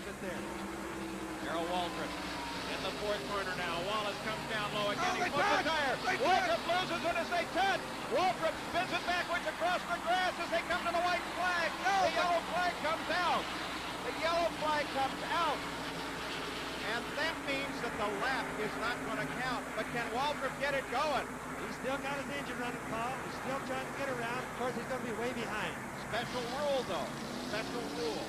it there. Darrell Waltrip in the fourth corner now. Wallace comes down low again. He puts the tire. Waltrip loses it as they touch. Waltrip spins it backwards across the grass as they come to the white flag. The yellow flag comes out. The yellow flag comes out. And that means that the lap is not going to count. But can Waltrip get it going? He's still got his engine running, Paul. He's still trying to get around. Of course, he's going to be way behind. Special rule, though. Special rule.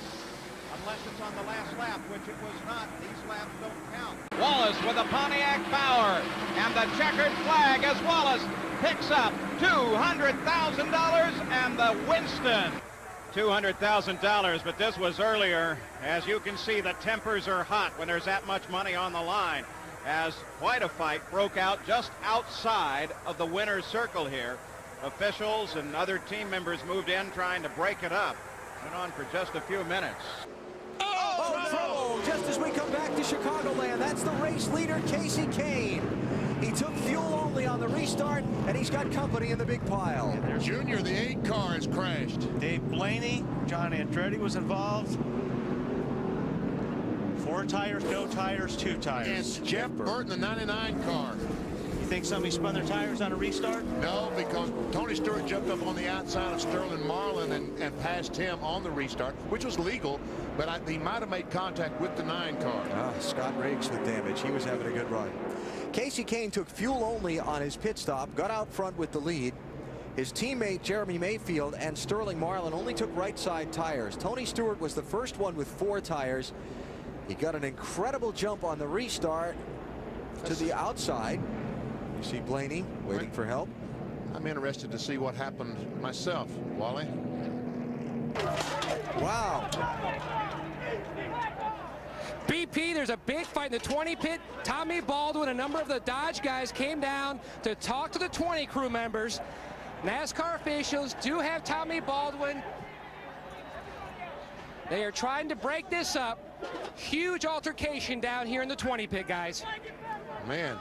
Unless it's on the last lap, which it was not. These laps don't count. Wallace with a Pontiac Power. And the checkered flag as Wallace picks up $200,000 and the Winston. $200,000, but this was earlier. As you can see, the tempers are hot when there's that much money on the line, as quite a fight broke out just outside of the winner's circle here. Officials and other team members moved in trying to break it up. Went on for just a few minutes. Oh, just as we come back to Chicagoland, that's the race leader, Kasey Kahne. He took fuel only on the restart, and he's got company in the big pile. Junior, the 8 car has crashed. Dave Blaney, John Andretti was involved. 4 tires, no tires, 2 tires. And Jeff Burton, the 99 car. You think somebody spun their tires on a restart? No, because Tony Stewart jumped up on the outside of Sterling Marlin and passed him on the restart, which was legal, but he might have made contact with the 9 car. Scott Riggs with damage. He was having a good run. Kasey Kahne took fuel only on his pit stop, got out front with the lead. His teammate Jeremy Mayfield and Sterling Marlin only took right side tires. Tony Stewart was the first one with 4 tires. He got an incredible jump on the restart to the outside. You see Blaney waiting for help. I'm interested to see what happened myself, Wally. Wow. BP, there's a big fight in the 20 pit. Tommy Baldwin, a number of the Dodge guys came down to talk to the 20 crew members. NASCAR officials do have Tommy Baldwin. They are trying to break this up. Huge altercation down here in the 20 pit, guys. Man.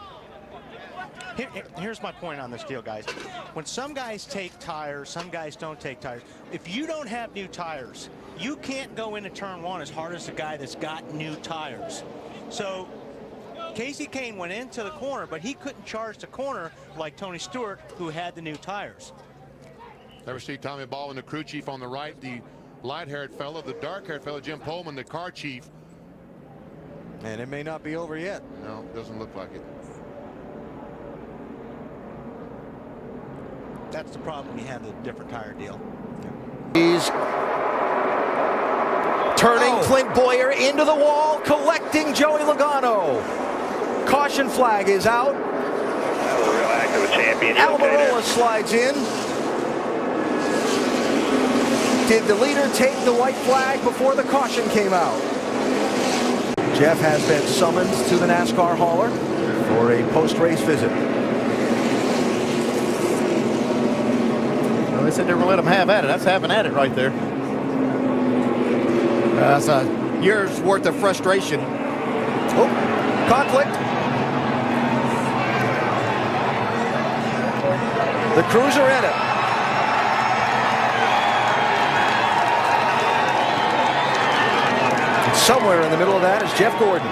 Here's my point on this deal, guys. When some guys take tires, some guys don't take tires. If you don't have new tires, you can't go into turn 1 as hard as the guy that's got new tires. So Kasey Kahne went into the corner, but he couldn't charge the corner like Tony Stewart, who had the new tires. There we see Tommy Baldwin, the crew chief on the right, the light-haired fellow, the dark-haired fellow, Jim Pullman, the car chief. And it may not be over yet. No, doesn't look like it. That's the problem when you have the different tire deal. He's turning Clint Boyer into the wall, collecting Joey Logano. Caution flag is out. Almirola slides in. Did the leader take the white flag before the caution came out? Jeff has been summoned to the NASCAR hauler for a post-race visit. They said they were going to let him have at it. That's having at it right there. That's a year's worth of frustration. Oh, conflict. The crews are in it. And somewhere in the middle of that is Jeff Gordon.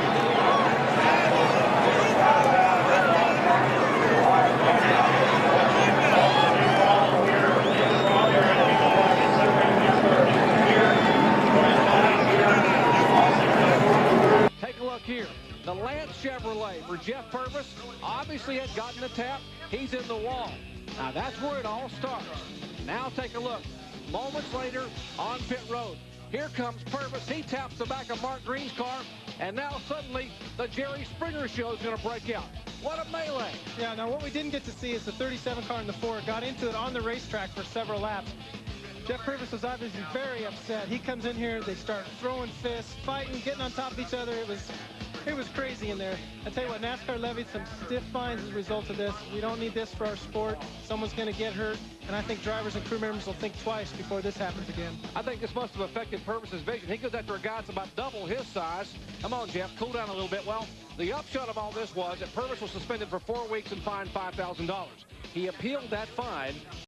Here, the Lance Chevrolet for Jeff Purvis obviously had gotten the tap. He's in the wall. Now that's where it all starts. Now take a look. Moments later on pit road. Here comes Purvis. He taps the back of Mark Green's car, and now suddenly the Jerry Springer show is going to break out. What a melee. Yeah, now what we didn't get to see is the 37 car in the 4 got into it on the racetrack for several laps. Jeff Purvis was obviously very upset. He comes in here, they start throwing fists, fighting, getting on top of each other. It was crazy in there. I tell you what, NASCAR levied some stiff fines as a result of this. We don't need this for our sport. Someone's going to get hurt, and I think drivers and crew members will think twice before this happens again. I think this must have affected Purvis's vision. He goes after a guy that's about double his size. Come on, Jeff, cool down a little bit. Well, the upshot of all this was that Purvis was suspended for 4 weeks and fined $5,000. He appealed that fine.